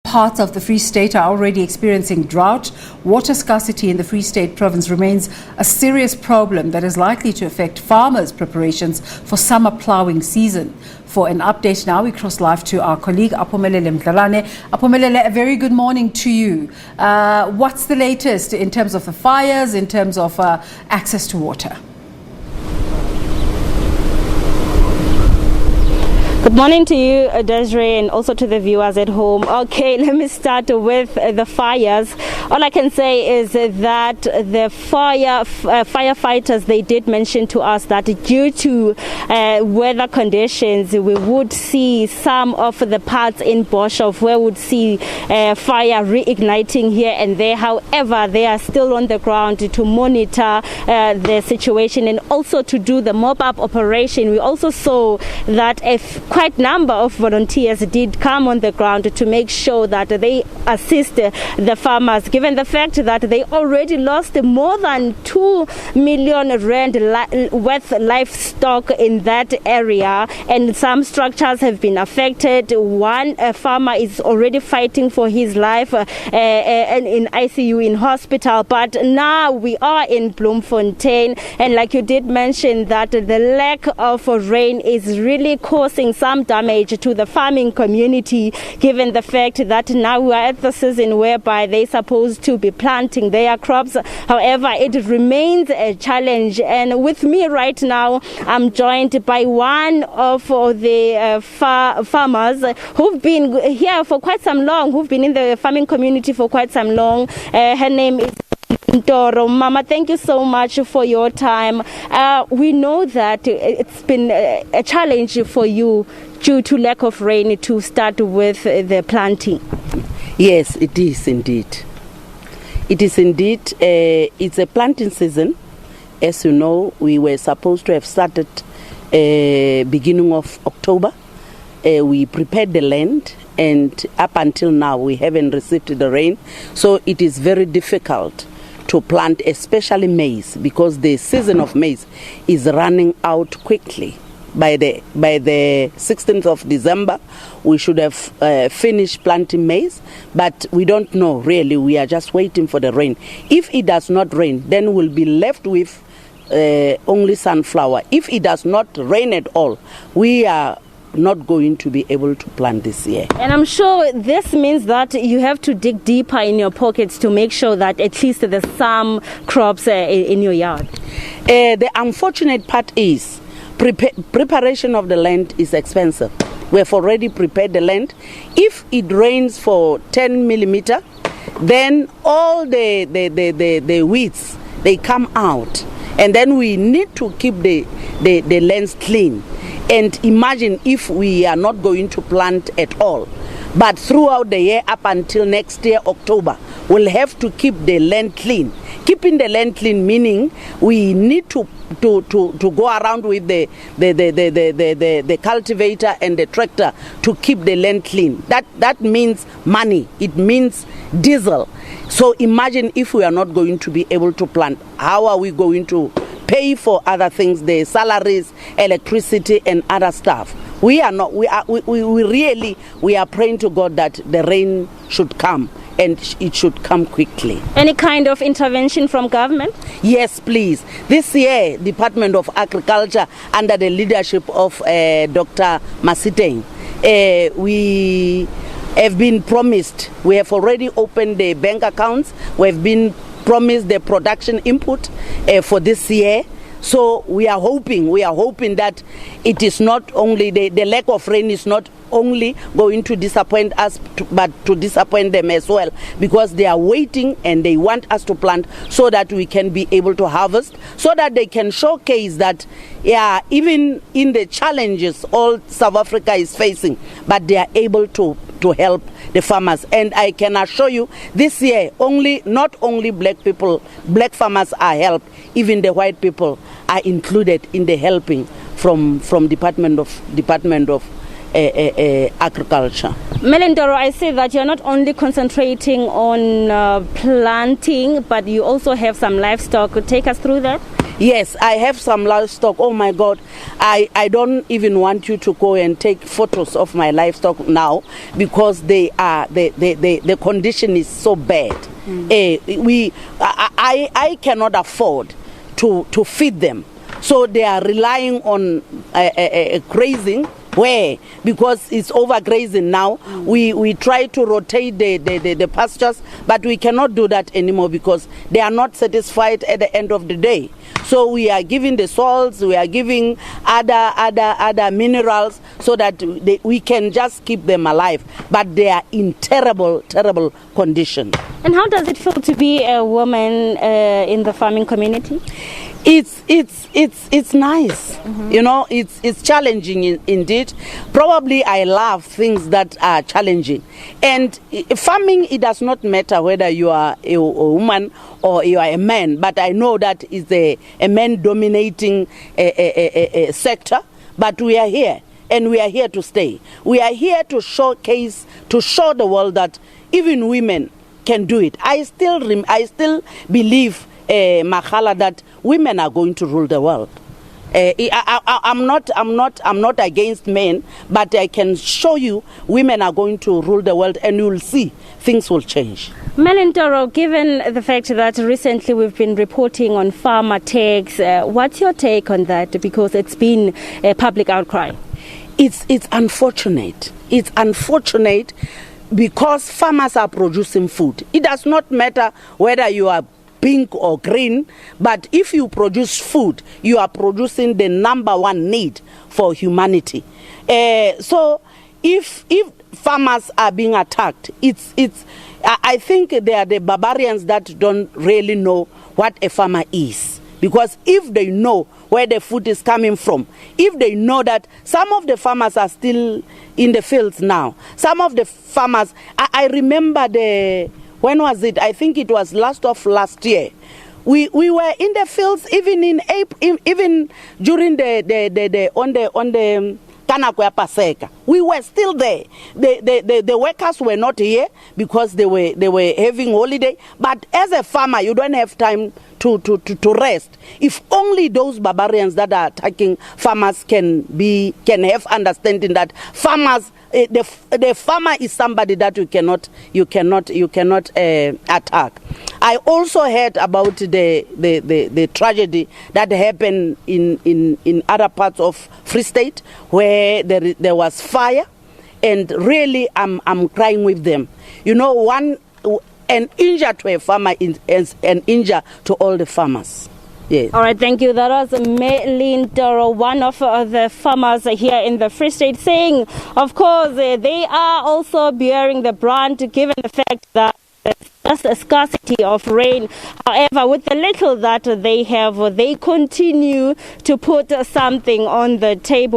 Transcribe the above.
Parts of the Free State are already experiencing drought. Water scarcity in the Free State province remains a serious problem that is likely to affect farmers' preparations for summer ploughing season. For an update now, we cross live to our colleague Aphumelele Mdlalane. Aphumelele, a very good morning to you. What's the latest in terms of the fires, in terms of access to water? Good morning to you, Desiree, and also to the viewers at home. Okay, let me start with the fires. All I can say is that the firefighters, they did mention to us that due to weather conditions, we would see some of the parts in Boshoff where we would see fire reigniting here and there. However, they are still on the ground to monitor the situation and also to do the mop-up operation. We also saw that quite number of volunteers did come on the ground to make sure that they assist the farmers, given the fact that they already lost more than 2 million rand worth livestock in that area, and some structures have been affected. One farmer is already fighting for his life and in ICU in hospital, but now we are in Bloemfontein, and like you did mention that the lack of rain is really causing some damage to the farming community, given the fact that now we are at the season whereby they're supposed to be planting their crops. However, it remains a challenge, and with me right now I'm joined by one of the farmers who've been here for quite some long, who've been in the farming community for quite some long. Her name is Ntoro. Mama, thank you so much for your time. We know that it's been a challenge for you due to lack of rain to start with the planting. Yes, it is indeed. It is indeed. It's a planting season. As you know, we were supposed to have started beginning of October. We prepared the land, and up until now we haven't received the rain. So it is very difficult to plant, especially maize, because the season of maize is running out quickly. By the 16th of December, we should have finished planting maize, but we don't know really. We are just waiting for the rain. If it does not rain, then we'll be left with only sunflower. If it does not rain at all, we are not going to be able to plant this year. And I'm sure this means that you have to dig deeper in your pockets to make sure that at least there's some crops in your yard. The unfortunate part is preparation of the land is expensive. We have already prepared the land. If it rains for 10 millimeter, then all the weeds, they come out, and then we need to keep the lands clean. And imagine if we are not going to plant at all, but throughout the year up until next year October, we'll have to keep the land clean. Keeping the land clean meaning we need to go around with the cultivator and the tractor to keep the land clean. That means money. It means diesel. So imagine if we are not going to be able to plant, how are we going to pay for other things, the salaries, electricity, and other stuff? We are not. We are praying to God that the rain should come, and it should come quickly. Any kind of intervention from government? Yes, please. This year, Department of Agriculture, under the leadership of Dr. Masiteng, we have been promised. We have already opened the bank accounts. We have been promised the production input for this year. So we are hoping that it is not only the lack of rain is not only going to disappoint us, but to disappoint them as well, because they are waiting and they want us to plant so that we can be able to harvest, so that they can showcase that, yeah, even in the challenges all South Africa is facing, but they are able to help the farmers. And I can assure you, this year not only black farmers are helped, even the white people are included in the helping from Department of Agriculture. Melendoro, I say that you're not only concentrating on planting, but you also have some livestock. Take us through that. Yes, I have some livestock. Oh my God, I don't even want you to go and take photos of my livestock now because the condition is so bad. I cannot afford to feed them, so they are relying on grazing. Where? Because it's overgrazing now. We try to rotate the pastures, but we cannot do that anymore because they are not satisfied at the end of the day. So we are giving the salts, we are giving other minerals so that we can just keep them alive. But they are in terrible condition. And how does it feel to be a woman in the farming community? It's nice. You know, it's challenging indeed. Probably I love things that are challenging. And farming, it does not matter whether you are a woman or you are a man, but I know that it's a man dominating a sector, but we are here and we are here to stay. We are here to showcase, to show the world that even women can do it. I still believe, Makhala, that women are going to rule the world. I'm not against men, but I can show you women are going to rule the world, and you will see things will change. Melintoro, given the fact that recently we've been reporting on farm attacks, what's your take on that? Because it's been a public outcry. It's unfortunate. It's unfortunate because farmers are producing food. It does not matter whether you are pink or green, but if you produce food, you are producing the number one need for humanity. So if farmers are being attacked, I think they are the barbarians that don't really know what a farmer is. Because if they know where the food is coming from, if they know that some of the farmers are still in the fields now, some of the farmers, I remember when was it? I think it was last year. We were in the fields even in April, even during the Kanakwe Paseka. We were still there. The workers were not here because they were having holiday. But as a farmer, you don't have time to rest. If only those barbarians that are attacking farmers can have understanding that farmers, the farmer is somebody that you cannot attack. I also heard about the tragedy that happened in other parts of Free State where there was fire, and really I'm crying with them. You know, an injury to a farmer is an injury to all the farmers. Yes. All right, thank you. That was Melintoro, one of the farmers here in the Free State, saying, of course, they are also bearing the brunt given the fact that there's a scarcity of rain. However, with the little that they have, they continue to put something on the table.